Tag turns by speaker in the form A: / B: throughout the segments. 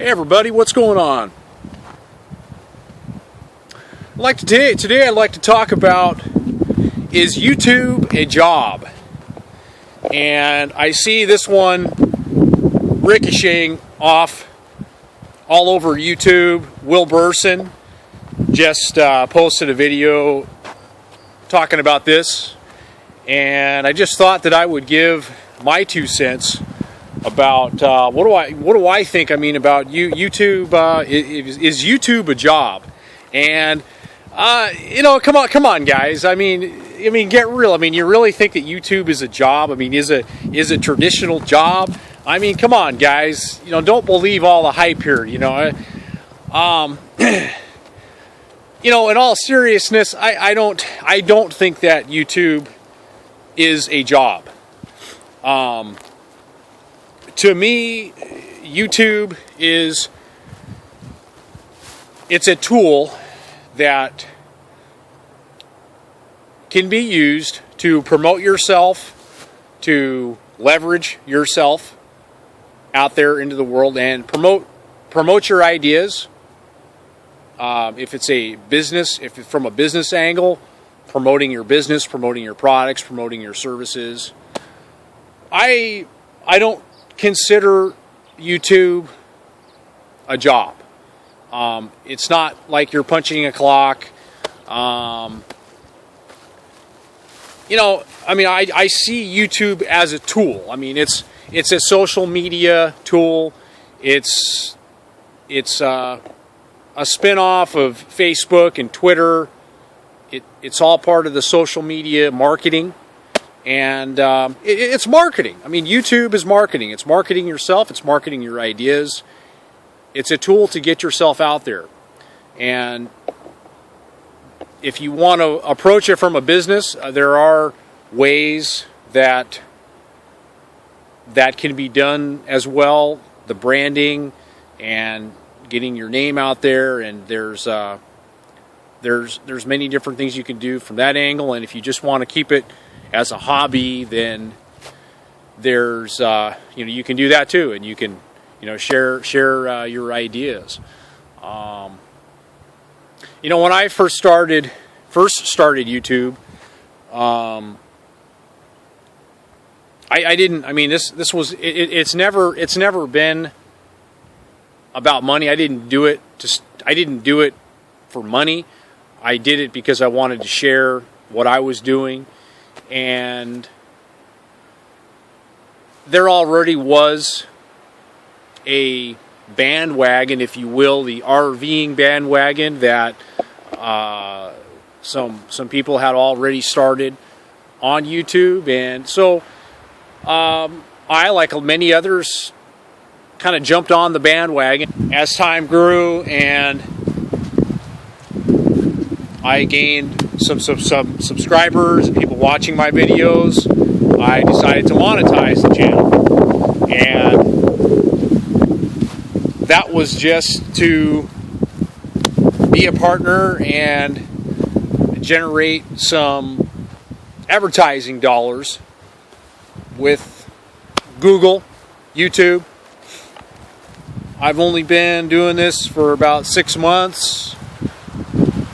A: Hey everybody, what's going on? Today I'd like to talk about, is YouTube a job? And I see this one ricocheting off all over YouTube. Will Burson just posted a video talking about this, and I just thought that I would give my 2 cents about what do I think? I mean, about YouTube. Is YouTube a job? And come on, guys. I mean, get real. I mean, you really think that YouTube is a job? I mean, is a traditional job? I mean, come on, guys. Don't believe all the hype here. In all seriousness, I don't think that YouTube is a job. To me, YouTube it's a tool that can be used to promote yourself, to leverage yourself out there into the world and promote your ideas. If it's a business, if it's from a business angle, promoting your business, promoting your products, promoting your services. I don't consider YouTube a job. It's not like you're punching a clock. I see YouTube as a tool. I mean, it's a social media tool. It's a spin-off of Facebook and Twitter. It's all part of the social media marketing. And it's marketing. I mean, YouTube is marketing. It's marketing yourself. It's marketing your ideas. It's a tool to get yourself out there. And if you want to approach it from a business, there are ways that can be done as well. The branding and getting your name out there, and there's many different things you can do from that angle. And if you just want to keep it as a hobby, then there's you can do that too, and you can share your ideas. When I first started YouTube, I didn't. I mean, this was it's never been about money. I didn't do it for money. I did it because I wanted to share what I was doing. And there already was a bandwagon, if you will, the RVing bandwagon that some people had already started on YouTube. And so I, like many others, kind of jumped on the bandwagon as time grew, and I gained some subscribers and people watching my videos. I decided to monetize the channel, and that was just to be a partner and generate some advertising dollars with Google, YouTube. I've only been doing this for about 6 months.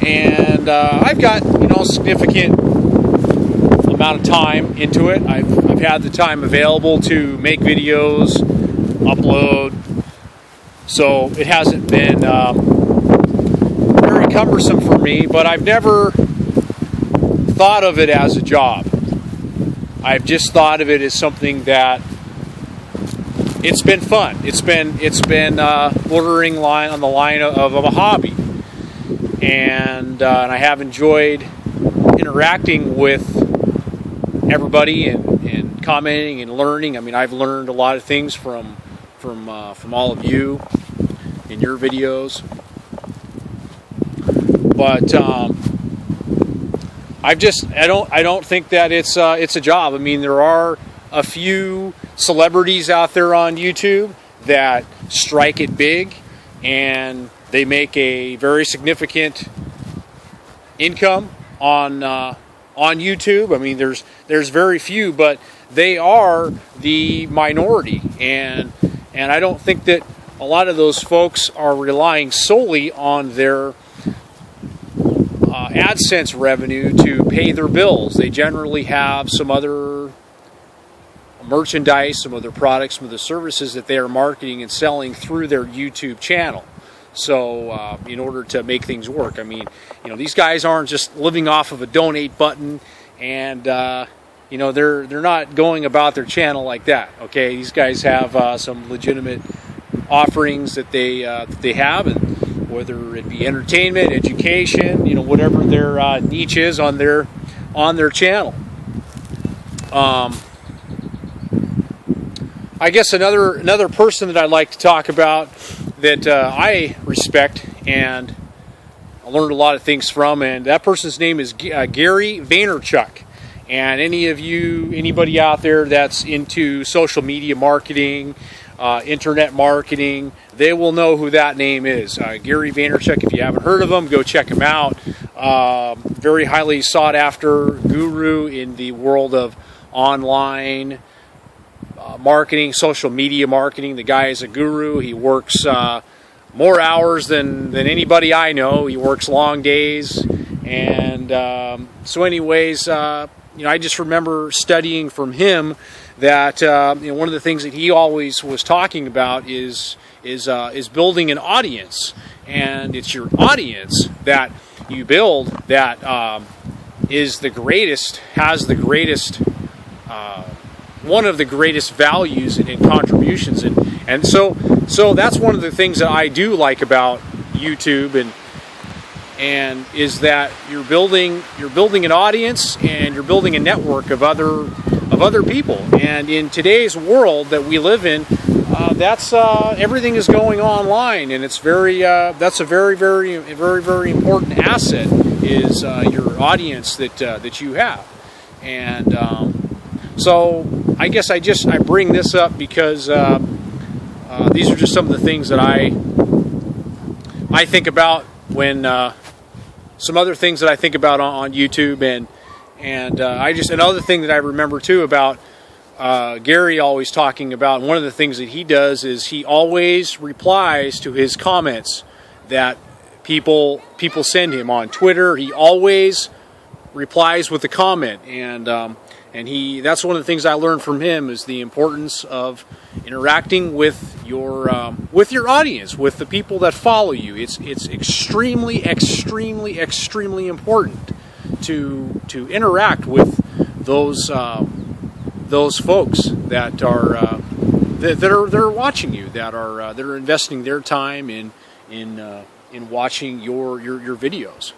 A: And I've got a significant amount of time into it. I've had the time available to make videos, upload, so it hasn't been very cumbersome for me. But I've never thought of it as a job. I've just thought of it as something that it's been fun. It's been bordering on the line of a hobby. And I have enjoyed interacting with everybody and commenting and learning. I mean, I've learned a lot of things from all of you in your videos. But I don't think that it's a job. I mean, there are a few celebrities out there on YouTube that strike it big, and they make a very significant income on YouTube. I mean, there's very few, but they are the minority, and I don't think that a lot of those folks are relying solely on their AdSense revenue to pay their bills. They generally have some other merchandise, some other products, some of the services that they are marketing and selling through their YouTube channel. So in order to make things work, I mean, these guys aren't just living off of a donate button, and they're not going about their channel like that. Okay, these guys have some legitimate offerings that they have, and whether it be entertainment, education, whatever their niche is on their channel. I guess another person that I'd like to talk about that I respect and I learned a lot of things from, and that person's name is Gary Vaynerchuk. And anybody out there that's into social media marketing, internet marketing, they will know who that name is. Gary Vaynerchuk. If you haven't heard of him, go check him out. Very highly sought after guru in the world of online marketing, social media marketing. The guy is a guru. He works more hours than anybody I know. He works long days. And so anyways, I just remember studying from him that one of the things that he always was talking about is building an audience, and it's your audience that you build that is the greatest, has the greatest, one of the greatest values and contributions, and so that's one of the things that I do like about YouTube and is that you're building an audience and you're building a network of other people. And in today's world that we live in, that's everything is going online, and it's that's a very important asset is your audience that you have. And so I guess I bring this up because these are just some of the things that I think about when some other things that I think about on YouTube, and another thing that I remember too about Gary always talking about, one of the things that he does is he always replies to his comments that people send him on Twitter. He always replies with a comment, and that's one of the things I learned from him is the importance of interacting with your audience, with the people that follow you. It's extremely important to interact with those folks that are they're watching you, that are investing their time in watching your videos.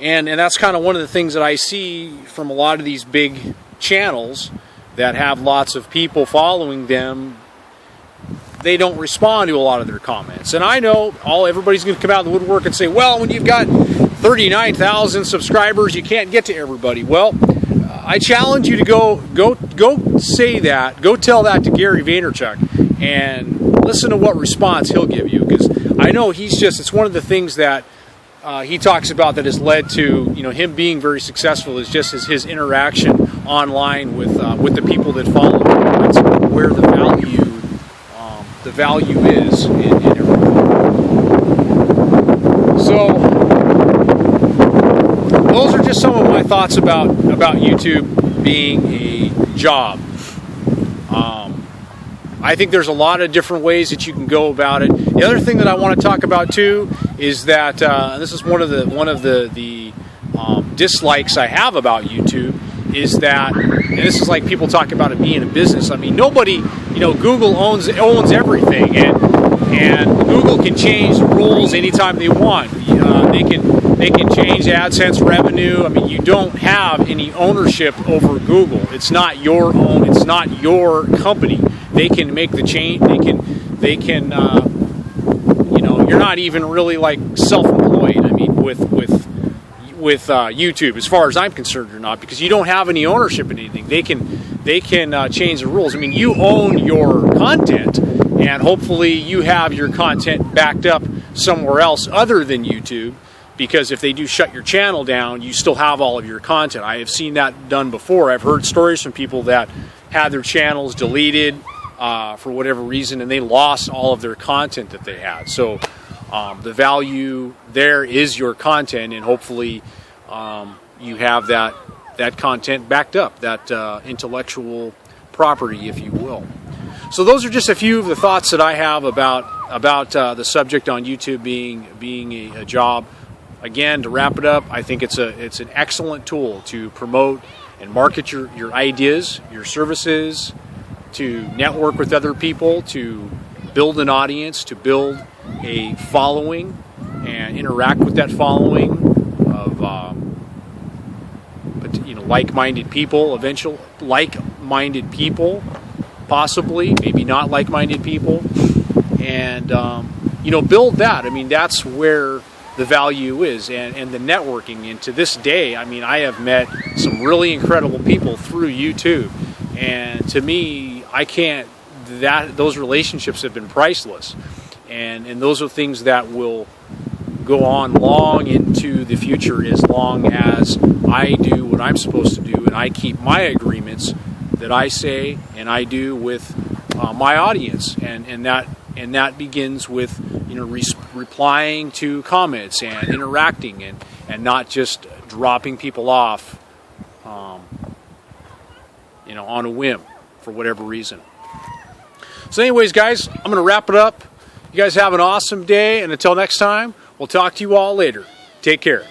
A: And that's kind of one of the things that I see from a lot of these big channels that have lots of people following them. They don't respond to a lot of their comments. And I know everybody's going to come out of the woodwork and say, well, when you've got 39,000 subscribers, you can't get to everybody. Well, I challenge you to go say that, go tell that to Gary Vaynerchuk and listen to what response he'll give you, because I know it's one of the things that he talks about that has led to him being very successful is just his interaction online with the people that follow him. That's where the value is in everything. So those are just some of my thoughts about YouTube being a job. I think there's a lot of different ways that you can go about it. The other thing that I want to talk about too is that this is one of the dislikes I have about YouTube is that, and this is like people talk about it being a business. I mean, nobody, Google owns everything, and Google can change the rules anytime they want. They can change AdSense revenue. I mean, you don't have any ownership over Google. It's not your own. It's not your company. They can make the change. They can. You're not even really like self-employed. I mean, with YouTube, as far as I'm concerned, you're not, because you don't have any ownership in anything. They can change the rules. I mean, you own your content, and hopefully you have your content backed up somewhere else other than YouTube. Because if they do shut your channel down, you still have all of your content. I have seen that done before. I've heard stories from people that had their channels deleted for whatever reason, and they lost all of their content that they had. So the value there is your content, and hopefully you have that content backed up, that intellectual property, if you will. So those are just a few of the thoughts that I have about the subject on YouTube being a job. Again, to wrap it up, I think it's an excellent tool to promote and market your ideas, your services, to network with other people, to build an audience, to build a following, and interact with that following of like-minded people. Eventually, like-minded people, possibly, maybe not like-minded people, and build that. I mean, that's where the value is, and the networking. And to this day, I mean, I have met some really incredible people through YouTube, and to me, those relationships have been priceless, and those are things that will go on long into the future, as long as I do what I'm supposed to do, and I keep my agreements that I say and I do with my audience, and that begins with replying to comments and interacting, and not just dropping people off on a whim for whatever reason. So anyways, guys, I'm going to wrap it up. You guys have an awesome day, and until next time, we'll talk to you all later. Take care.